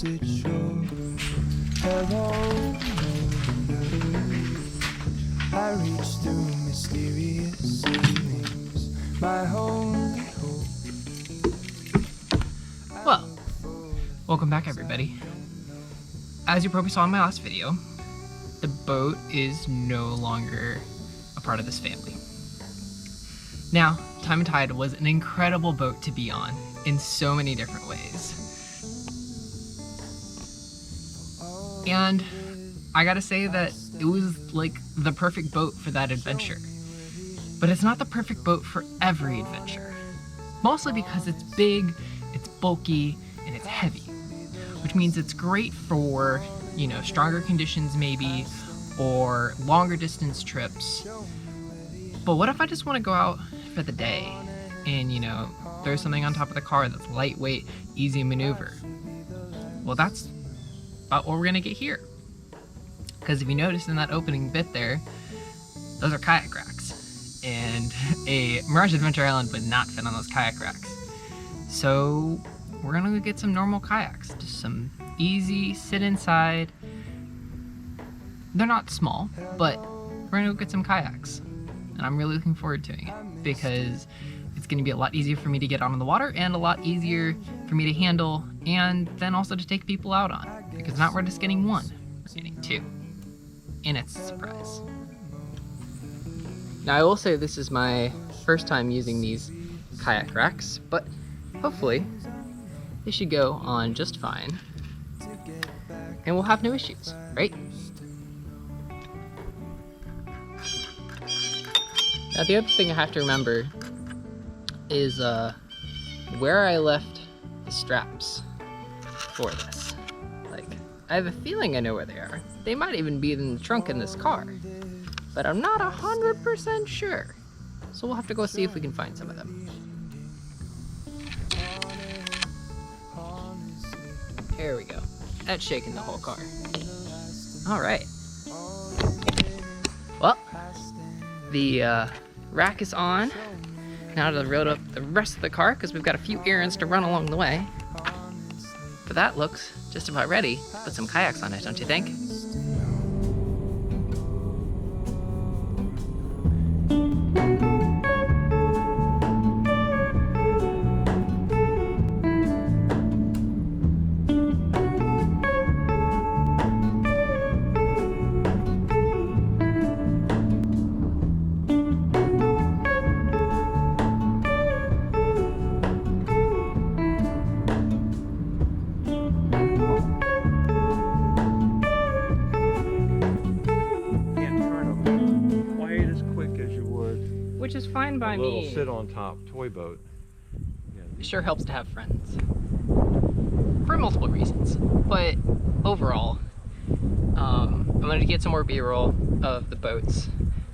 opposite shore. Hello, I reach through mysterious evenings, my only hope. Well, welcome back everybody. As you probably saw in my last video, the boat is no longer a part of this family. Now, Time and Tide was an incredible boat to be on in so many different ways. And I gotta say that it was like the perfect boat for that adventure. But it's not the perfect boat for every adventure. Mostly because it's big, it's bulky, and it's heavy. Which means it's great for, you know, stronger conditions maybe, or longer distance trips. But what if I just want to go out for the day and, you know, throw something on top of the car that's lightweight, easy to maneuver? Well, that's about what we're gonna get here. Because if you notice in that opening bit there, those are kayak racks. And a Mirage Adventure Island would not fit on those kayak racks. So we're gonna go get some normal kayaks, just some easy sit inside. They're not small, but we're gonna go get some kayaks. And I'm really looking forward to doing it because it's gonna be a lot easier for me to get out on the water and a lot easier for me to handle, and then also to take people out on. Because not we're just getting one, we're getting two. And it's a surprise. Now I will say this is my first time using these kayak racks, but hopefully they should go on just fine. And we'll have no issues, right? Now the other thing I have to remember is where I left the straps for this. Like, I have a feeling I know where they are. They might even be in the trunk in this car, but I'm not 100% sure. So we'll have to go see if we can find some of them. There we go. That's shaking the whole car. All right. Well, the rack is on. Now to load up the rest of the car because we've got a few errands to run along the way. But that looks just about ready. Put some kayaks on it, don't you think? Which is fine by me. A little sit on top toy boat. Yeah. It sure helps to have friends. For multiple reasons. But overall, I'm going to get some more B-roll of the boats.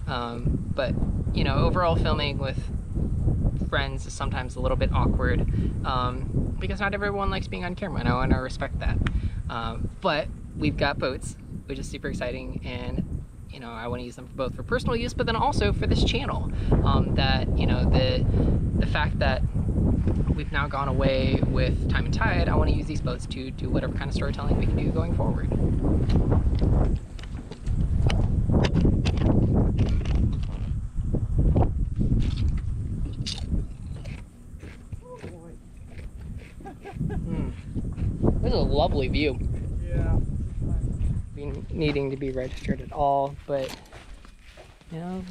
But, you know, overall filming with friends is sometimes a little bit awkward. Because not everyone likes being on camera, and I want to respect that. But we've got boats, which is super exciting, and you know, I want to use them both for personal use, but then also for this channel. That, you know, the fact that we've now gone away with Time and Tide, I want to use these boats to do whatever kind of storytelling we can do going forward. This is a lovely view. Yeah. Needing to be registered at all, but you know,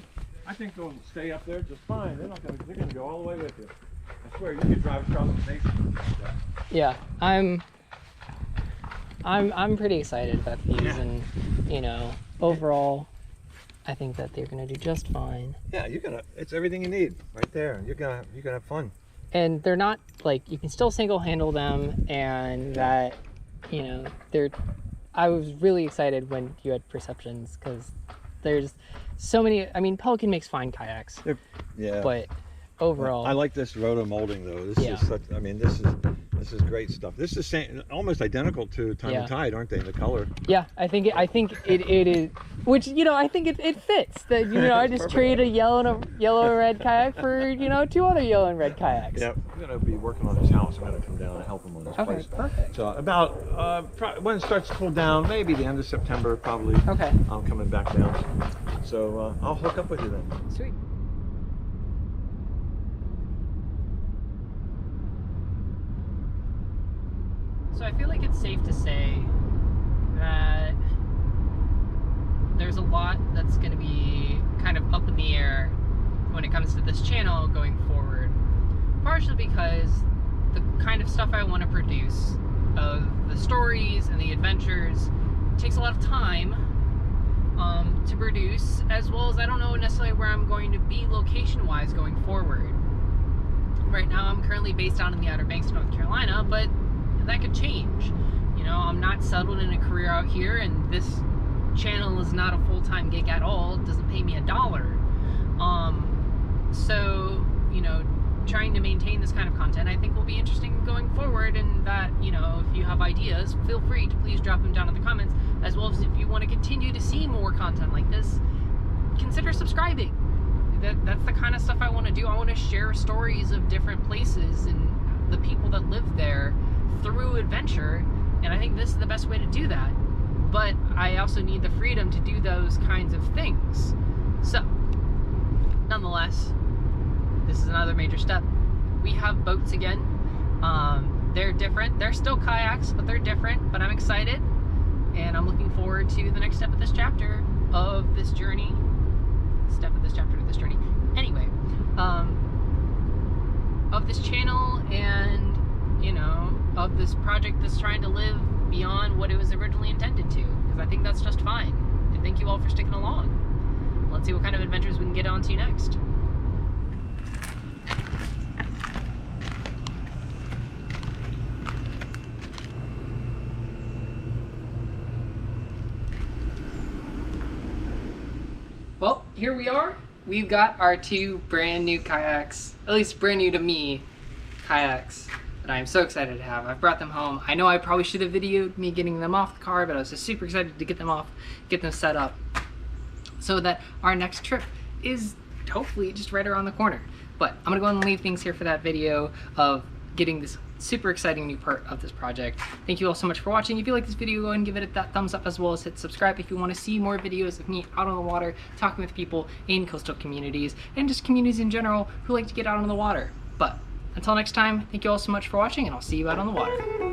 I think they'll stay up there just fine. They're gonna go all the way with you. I swear, you could drive across the nation like that. Yeah, I'm pretty excited about these, and you know, overall, I think that they're gonna do just fine. Yeah, it's everything you need right there. You're gonna have fun. And they're not like, you can still single handle them, and that, you know, I was really excited when you had perceptions, because there's so many. I mean, Pelican makes fine kayaks. Yeah. But overall, I like this roto molding though. This Yeah. is such. I mean, this This is great stuff. This is almost identical to Time and Tide, aren't they? The color. Yeah, I think it is. Which, you know, I think it fits. That, you know, I just trade a yellow and red kayak for, you know, 2 other yellow and red kayaks. Yeah, I'm gonna be working on his house. I'm gonna come down and help him on this place. Perfect. So about when it starts to cool down, maybe the end of September, probably. Okay. I'm coming back down. So I'll hook up with you then. Sweet. So I feel like it's safe to say that there's a lot that's going to be kind of up in the air when it comes to this channel going forward. Partially because the kind of stuff I want to produce, of the stories and the adventures, takes a lot of time to produce, as well as I don't know necessarily where I'm going to be location-wise going forward. Right now I'm currently based out in the Outer Banks, North Carolina, but that could change. You know, I'm not settled in a career out here, and this channel is not a full-time gig at all. It doesn't pay me $1. So, you know, trying to maintain this kind of content I think will be interesting going forward, and that, you know, if you have ideas, feel free to please drop them down in the comments, as well as if you want to continue to see more content like this, consider subscribing. That's the kind of stuff I want to do. I want to share stories of different places and the people that live there through adventure, and I think this is the best way to do that. But I also need the freedom to do those kinds of things. So, nonetheless, this is another major step. We have boats again. They're different. They're still kayaks, but they're different. But I'm excited, and I'm looking forward to the next step of this chapter of this journey. Anyway, of this channel, and, you know, of this project that's trying to live beyond what it was originally intended to, because I think that's just fine. And thank you all for sticking along. Let's see what kind of adventures we can get on to next. Well, here we are. We've got our 2 brand new kayaks, at least brand new to me, kayaks that I'm so excited to have. I've brought them home. I know I probably should have videoed me getting them off the car, but I was just super excited to get them off, get them set up, so that our next trip is hopefully just right around the corner. But I'm gonna go and leave things here for that video of getting this super exciting new part of this project. Thank you all so much for watching. If you like this video, go ahead and give it that thumbs up, as well as hit subscribe if you want to see more videos of me out on the water, talking with people in coastal communities, and just communities in general who like to get out on the water. But until next time, thank you all so much for watching, and I'll see you out on the water.